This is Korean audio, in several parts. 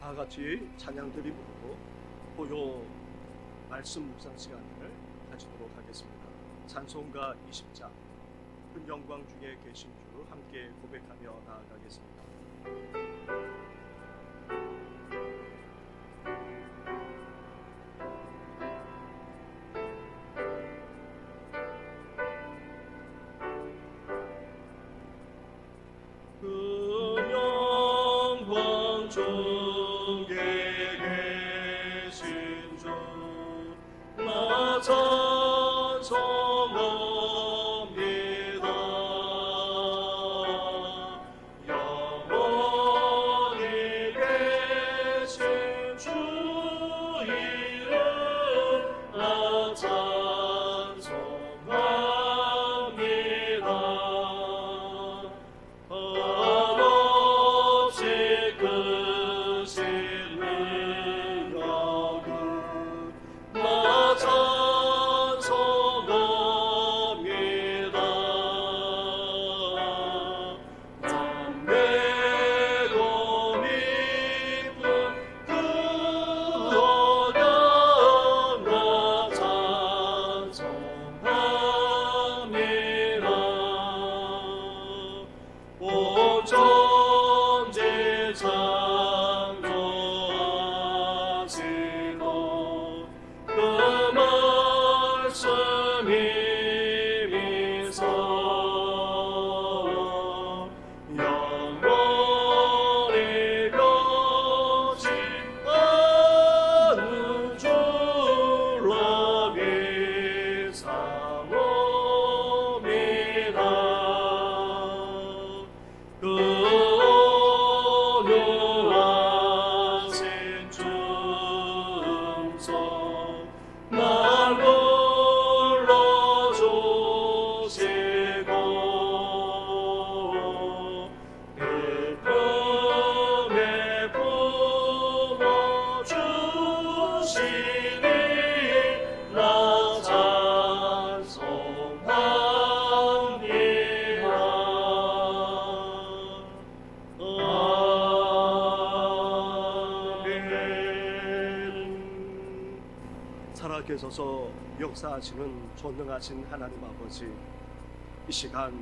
다 같이 찬양 드리고 고요 말씀 묵상 시간을 가지도록 하겠습니다. 찬송가 20장 큰 영광 중에 계신 주 함께 고백하며 나아가겠습니다. 살아계셔서 역사하시는 전능하신 하나님 아버지, 이 시간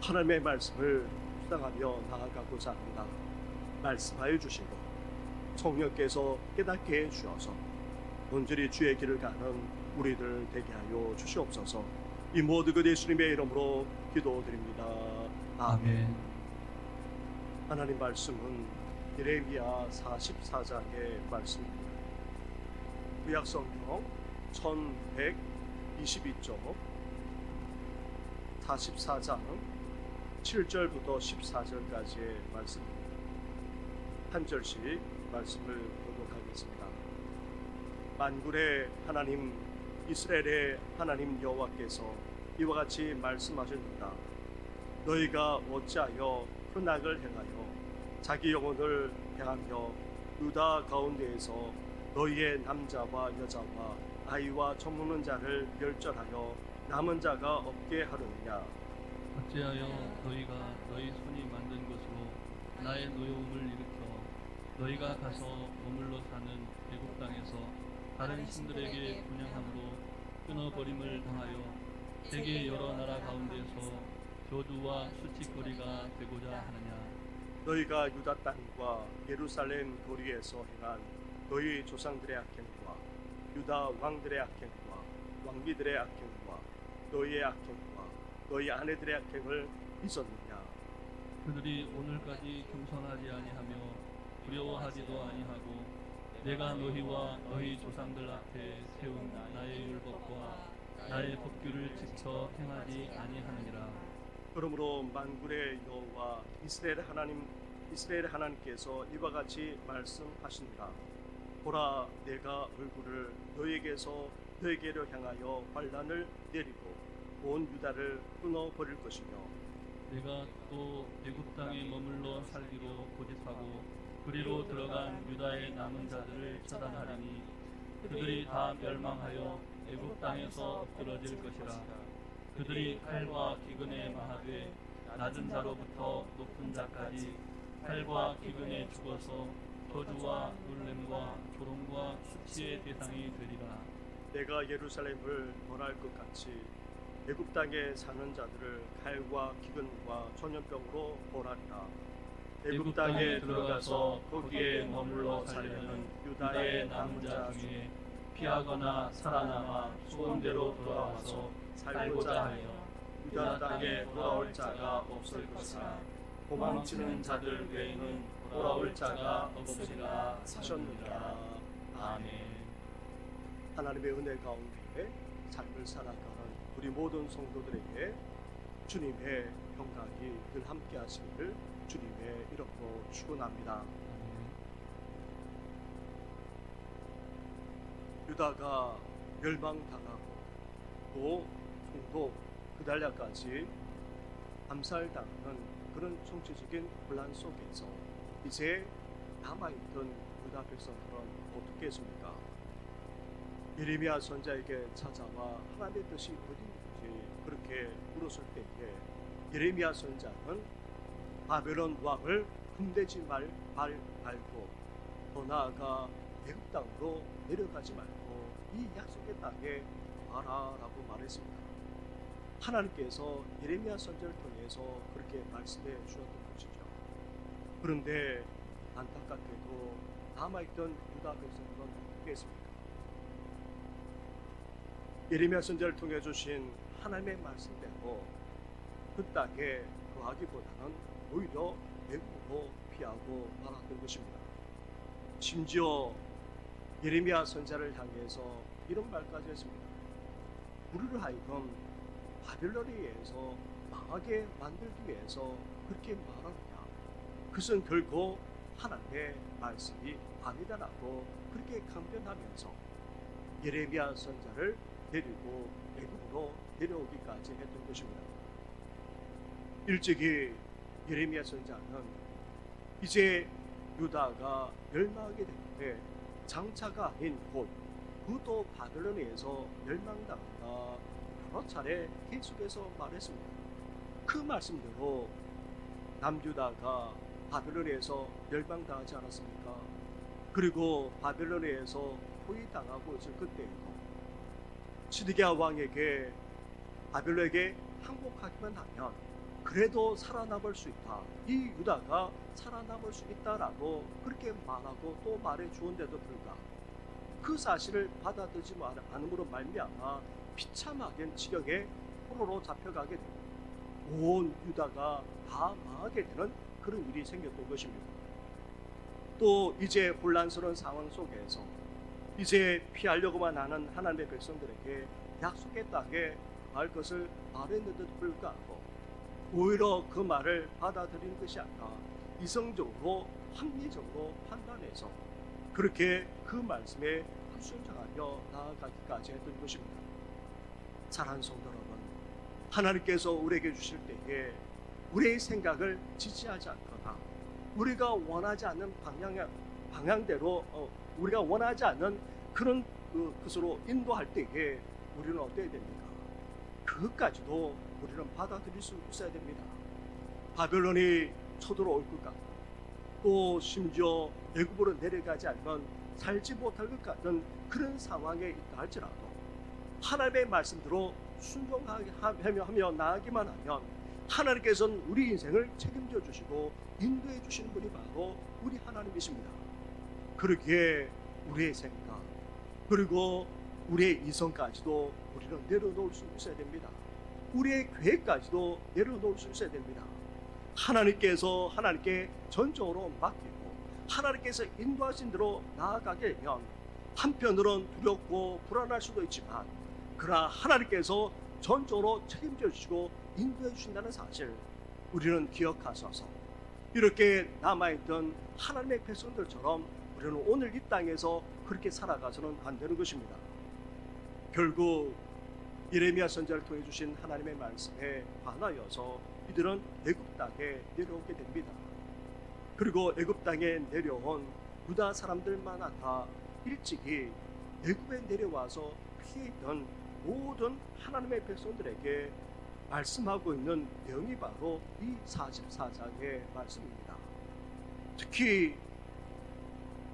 하나님의 말씀을 묵상하며 나아가고자 합니다. 말씀하여 주시고 성령께서 깨닫게 해주셔서 온전히 주의 길을 가는 우리들 되게 하여 주시옵소서. 이 모든 것 예수님의 이름으로 기도드립니다. 아멘. 하나님 말씀은 예레미야 44장의 말씀입니다. 구약성경 1122쪽 44장 7절부터 14절까지의 말씀입니다. 한 절씩 말씀을 교독하겠습니다. 만군의 하나님 이스라엘의 하나님 여호와께서 이와 같이 말씀하셨느니라. 너희가 어찌하여 큰 악을 행하여 자기 영혼을 향하며 유다 가운데에서 너희의 남자와 여자와 아이와 젖먹는 자를 멸절하여 남은 자가 없게 하느냐. 어찌하여 너희가 너희 손이 만든 것으로 나의 노여움을 일으켜 너희가 가서 머물러 사는 애굽 땅에서 다른 신들에게 분향함으로 끊어버림을 당하여 세계 여러 나라 가운데서 저주와 수치거리가 되고자 하느냐. 너희가 유다 땅과 예루살렘 거리에서 행한 너희 조상들의 악행과 유다 왕들의 악행과 왕비들의 악행과 너희의 악행과 너희 아내들의 악행을 잊었느냐. 그들이 오늘까지 겸손하지 아니하며 두려워하지도 아니하고 내가 너희와 너희 조상들 앞에 세운 나의 율법과 나의 법규를 지켜 행하지 아니하느니라. 그러므로 만군의 여호와 이스라엘 하나님께서 이와 같이 말씀하신다. 보라, 내가 얼굴을 너희에게로 향하여 환난을 내리고 온 유다를 끊어버릴 것이며 내가 또 애굽 땅에 머물러 살기로 고집하고 그리로 들어간 유다의 남은 자들을 처단하리니 그들이 다 멸망하여 애굽 땅에서 엎드러질 것이라. 그들이 칼과 기근에 망하되 낮은 자로부터 높은 자까지 칼과 기근에 죽어서 저주와 놀램과 조롱과 수치의 대상이 되리라. 내가 예루살렘을 벌할 것 같이 애굽 땅에 사는 자들을 칼과 기근과 전염병으로 벌하리라. 애굽 땅에 들어가서 거기에 머물러 살려는 유다의 남은 자 중에 피하거나 살아남아 소원대로 돌아와서 살고자 하여 유다 땅에 돌아올 자가 없을 것이라. 도망치는 자들 외에는 돌아올 자가 없으리라 하셨느니라. 아멘. 하나님의 은혜 가운데 삶을 살아가는 우리 모든 성도들에게 주님의 평강이 늘 함께 하시기를 주님의 이름으로 축원합니다. 유다가 멸망당하고 또 총독 그달랴까지 암살당하는 그런 총체적인 혼란 속에서 이제 남아있던 유다 백성들은 어떻게 했습니까? 예레미야 선지자에게 찾아와 하나님의 뜻이 어디 있는지 그렇게 물었을 때에 예레미야 선지자는 바벨론 왕을 흠대지 말고 더 나아가 애굽 땅으로 내려가지 말고 이 약속의 땅에 와라라고 말했습니다. 하나님께서 예레미야 선지자를 통해서 그렇게 말씀해 주셨던 것이죠. 그런데 안타깝게도 남아있던 유다 백성들은 어떻게 했습니까? 예레미야 선지자를 통해 주신 하나님의 말씀대로 그 땅에 거하기보다는 오히려 애굽으로 피하고 나갔던 것입니다. 심지어 예레미야 선지자를 향해서 이런 말까지 했습니다. 우리를 하여금 바벨론에 의해서 망하게 만들기 위해서 그렇게 말하느냐? 그것은 결코 하나님의 말씀이 아니다라고 그렇게 강변하면서 예레미야 선지자를 데리고 애굽으로 내려오기까지 했던 것입니다. 일찍이 예레미야 선지자는 이제 유다가 멸망하게 되는데 장차가 아닌 곧 그도 바벨론에 의해서 멸망당한다 여러 차례 계속해서 말했습니다. 그 말씀대로 남유다가 바벨론에 의해서 멸망당하지 않았습니까? 그리고 바벨론에 의해서 포위당하고 있을 그때에도 시드기야 왕에게 바벨론에게 항복하기만 하면 그래도 살아남을 수 있다. 이 유다가 살아남을 수 있다라고 그렇게 말하고 또 말해 주었는데도 불구하고 그 사실을 받아들이지 않음으로 말미암아 비참하게 지경에 포로로 잡혀가게 되고 온 유다가 다 망하게 되는 그런 일이 생겼던 것입니다. 또 이제 혼란스러운 상황 속에서 이제 피하려고만 하는 하나님의 백성들에게 약속의 땅에 갈 것을 말했는데도 불구하고 오히려 그 말을 받아들이는 것이 아니라 이성적으로 합리적으로 판단해서 그렇게 그 말씀에 불순종하여 나아가기까지 했던 것입니다. 사랑하는 성도 여러분, 하나님께서 우리에게 주실 때에 우리의 생각을 지지하지 않거나 우리가 원하지 않는 방향대로 우리가 원하지 않는 그런 것으로 인도할 때에 우리는 어때야 됩니까? 그것까지도 우리는 받아들일 수 있어야 됩니다. 바벨론이 쳐들어올 것 같고 또 심지어 애굽으로 내려가지 않으면 살지 못할 것 같은 그런 상황에 있다 할지라도 하나님의 말씀대로 순종하며 나아가기만 하면 하나님께서는 우리 인생을 책임져 주시고 인도해 주시는 분이 바로 우리 하나님이십니다. 그러기에 우리의 생각 그리고 우리의 이성까지도 우리는 내려놓을 수 있어야 됩니다. 우리의 계획까지도 내려놓을 수 있어야 됩니다. 하나님께 전적으로 맡기고 하나님께서 인도하신 대로 나아가게 되면 한편으로는 두렵고 불안할 수도 있지만 그러나 하나님께서 전적으로 책임져 주시고 인도해 주신다는 사실 우리는 기억하셔서 이렇게 남아있던 하나님의 백성들처럼 우리는 오늘 이 땅에서 그렇게 살아가서는 안 되는 것입니다. 결국 예레미야 선지자를 통해 주신 하나님의 말씀에 반하여서 이들은 애굽 땅에 내려오게 됩니다. 그리고 애굽 땅에 내려온 유다 사람들만 다 일찍이 애굽에 내려와서 피해 있던 모든 하나님의 백성들에게 말씀하고 있는 내용이 바로 이 44장의 말씀입니다. 특히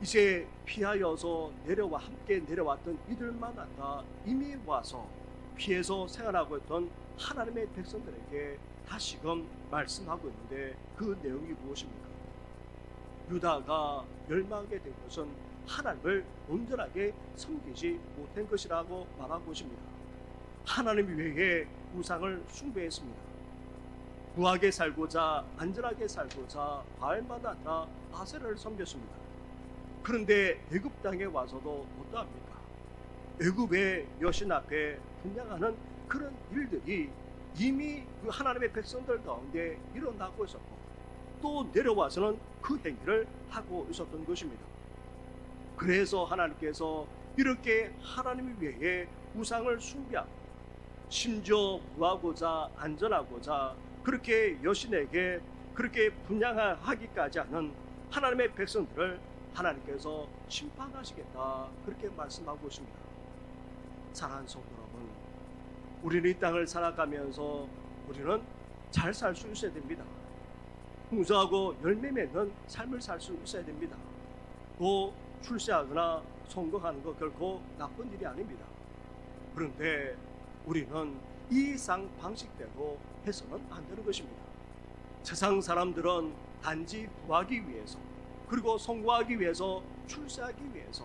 이제 피하여서 내려와 함께 내려왔던 이들만하다 이미 와서 피해서 생활하고 있던 하나님의 백성들에게 다시금 말씀하고 있는데 그 내용이 무엇입니까? 유다가 멸망하게 된 것은 하나님을 온전하게 섬기지 못한 것이라고 말하고 있습니다. 하나님 외에 우상을 숭배했습니다. 부하게 살고자 안전하게 살고자 바알마다 아니라 아세라를 섬겼습니다. 그런데 애굽 땅에 와서도 어떠합니까? 애굽의 여신 앞에 분양하는 그런 일들이 이미 그 하나님의 백성들 가운데 일어나고 있었고 또 내려와서는 그 행위를 하고 있었던 것입니다. 그래서 하나님께서 이렇게 하나님 외에 우상을 숭배하고 심지어 구하고자 안전하고자 그렇게 여신에게 그렇게 분양하기까지 하는 하나님의 백성들을 하나님께서 심판하시겠다 그렇게 말씀하고 있습니다. 사랑하는 성도 여러분, 우리는 이 땅을 살아가면서 우리는 잘 살 수 있어야 됩니다. 풍성하고 열매 맺는 삶을 살 수 있어야 됩니다. 또 출세하거나 성공하는 거 결코 나쁜 일이 아닙니다. 그런데 우리는 이 상 방식대로 해서는 안 되는 것입니다. 세상 사람들은 단지 부하기 위해서 그리고 성공하기 위해서 출세하기 위해서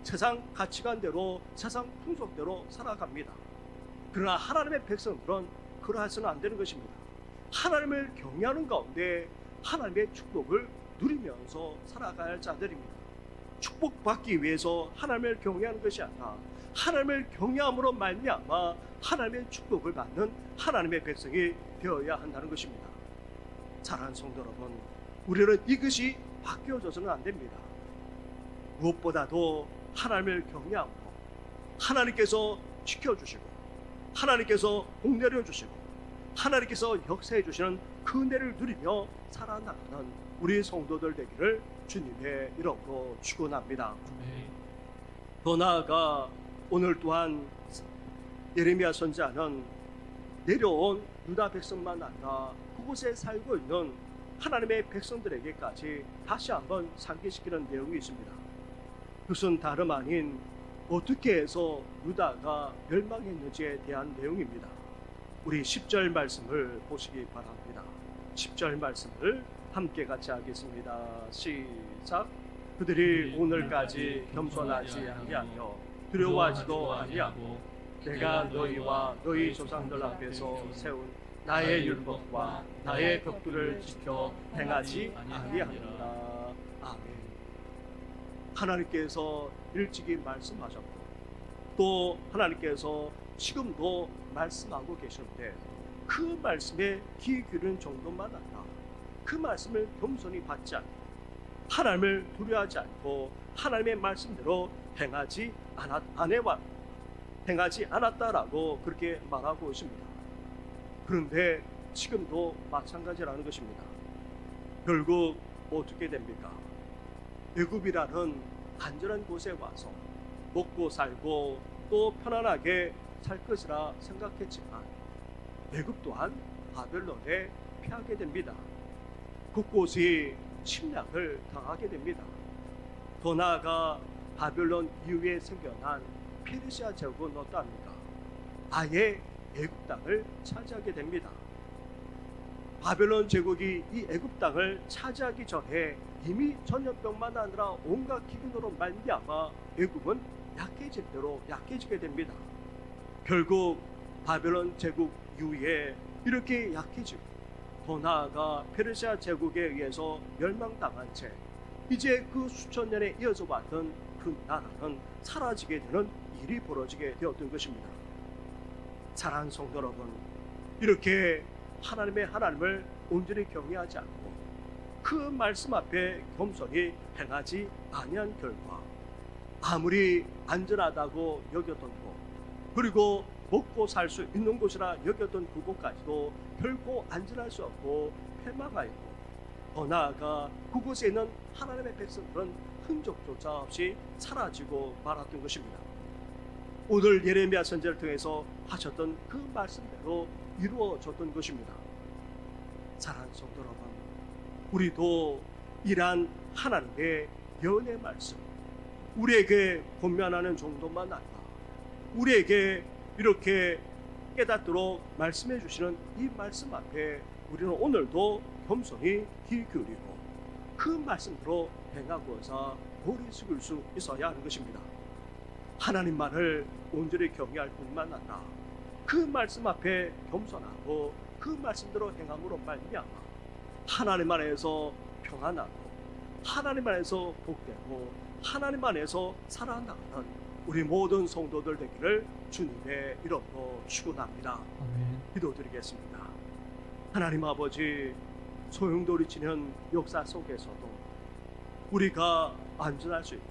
세상 가치관대로 세상 풍속대로 살아갑니다. 그러나 하나님의 백성들은 그러해서는 안 되는 것입니다. 하나님을 경외하는 가운데 하나님의 축복을 누리면서 살아가야 할 자들입니다. 축복받기 위해서 하나님을 경외하는 것이 아니라 하나님을 경외함으로 말미암아 하나님의 축복을 받는 하나님의 백성이 되어야 한다는 것입니다. 사랑하는 성도 여러분, 우리는 이것이 바뀌어져서는 안 됩니다. 무엇보다도 하나님을 경외하고 하나님께서 지켜주시고 하나님께서 복 내려주시고 하나님께서 역사해 주시는 그 은혜를 누리며 살아나가는 우리 성도들 되기를 주님의 이름으로 축원합니다. 더 나아가 오늘 또한 예레미야 선지자는 내려온 유다 백성만 아니라 그곳에 살고 있는 하나님의 백성들에게까지 다시 한번 상기시키는 내용이 있습니다. 그것은 다름 아닌 어떻게 해서 유다가 멸망했는지에 대한 내용입니다. 우리 10절 말씀을 보시기 바랍니다. 10절 말씀을 함께 같이 하겠습니다. 시작. 그들이 오늘까지 겸손하지 아니하며 두려워하지도 아니하고 내가 너희와 너희 조상들 앞에서 세운 나의 율법과 나의 법도를 지켜 행하지 아니하노라. 아멘. 하나님께서 일찍이 말씀하셨고 또 하나님께서 지금도 말씀하고 계시는데 그 말씀에 귀 기울이는 정도만 아니라 그 말씀을 겸손히 받지 않고 하나님을 두려워하지 않고 하나님의 말씀대로 행하지 않았다라고 그렇게 말하고 있습니다. 그런데 지금도 마찬가지라는 것입니다. 결국 어떻게 됩니까? 애굽이라는 안전한 곳에 와서 먹고 살고 또 편안하게 살 것이라 생각했지만 애굽 또한 바벨론에 피하게 됩니다. 곳곳이 침략을 당하게 됩니다. 더 나아가 바벨론 이후에 생겨난 페르시아 제국은 어떠합니까? 아예 애굽 땅을 차지하게 됩니다. 바벨론 제국이 이 애굽 땅을 차지하기 전에 이미 전염병만 아니라 온갖 기근으로 말미암아 애굽은 약해질 대로 약해지게 됩니다. 결국 바벨론 제국 이후에 이렇게 약해지고 더 나아가 페르시아 제국에 의해서 멸망당한 채 이제 그 수천 년에 이어져 왔던 그 나라는 사라지게 되는 일이 벌어지게 되었던 것입니다. 사랑하는 성도 여러분, 이렇게 하나님을 온전히 경외하지 않고 그 말씀 앞에 겸손히 행하지 아니한 결과 아무리 안전하다고 여겼던 곳 그리고 먹고 살 수 있는 곳이라 여겼던 그곳까지도 결코 안전할 수 없고 폐마가있고 더 나아가 그곳에 있는 하나님의 백성들은 흔적조차 없이 사라지고 말았던 것입니다. 오늘 예레미야 선지자를 통해서 하셨던 그 말씀대로 이루어졌던 것입니다. 사랑하는 성도 여러분, 우리도 이러한 하나님의 연의 말씀, 우리에게 권면하는 정도만 아니라 우리에게 이렇게 깨닫도록 말씀해 주시는 이 말씀 앞에 우리는 오늘도 겸손히 귀 기울이고 그 말씀대로 행하고자 머리 숙일 수 있어야 하는 것입니다. 하나님만을 온전히 경외할 뿐만 아니라 그 말씀 앞에 겸손하고 그 말씀대로 행함으로 말미암아 하나님 안에서 평안하고 하나님 안에서 복되고 하나님 안에서 살아나가는 우리 모든 성도들 되기를 주님의 이름으로 축원합니다. 아멘. 기도드리겠습니다. 하나님 아버지, 소용돌이치는 역사 속에서도 우리가 안전할 수 있고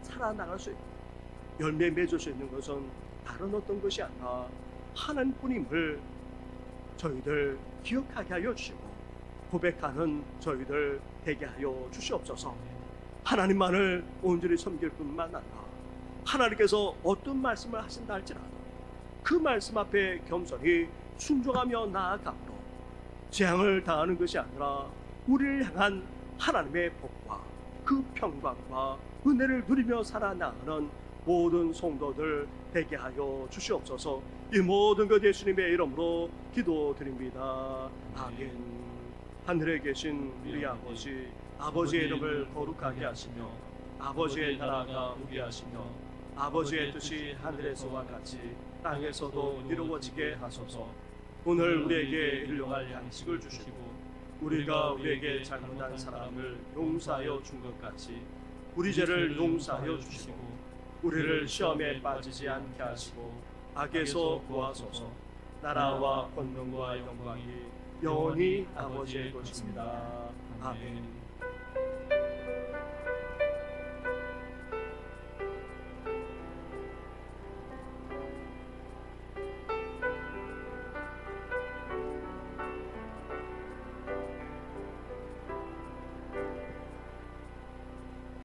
살아나갈 수 있고 열매 맺을 수 있는 것은 다른 어떤 것이 아니라 하나님뿐임을 저희들 기억하게 하여 주시고 고백하는 저희들 되게 하여 주시옵소서. 하나님만을 온전히 섬길 뿐만 아니라 하나님께서 어떤 말씀을 하신다 할지라도 그 말씀 앞에 겸손히 순종하며 나아감으로 재앙을 당하는 것이 아니라 우리를 향한 하나님의 복과 그 평강과 은혜를 누리며 살아나가는 모든 성도들 되게 하여 주시옵소서. 이 모든 것 예수님의 이름으로 기도드립니다. 아멘. 하늘에 계신 우리 아버지, 아버지의 이름을 거룩하게 하시며 아버지의 나라가 오게 하시며 아버지의 뜻이 하늘에서와 같이 땅에서도 이루어지게 하소서. 오늘 우리에게 일용할 양식을 주시고 우리가 우리에게 잘못한 사람을 용서하여 준 것 같이 우리 죄를 용서하여 주시고 우리를 시험에 빠지지 않게 하시고 악에서 구하소서. 나라와 권능과 영광이 영원히 아버지의 것입니다. 아멘.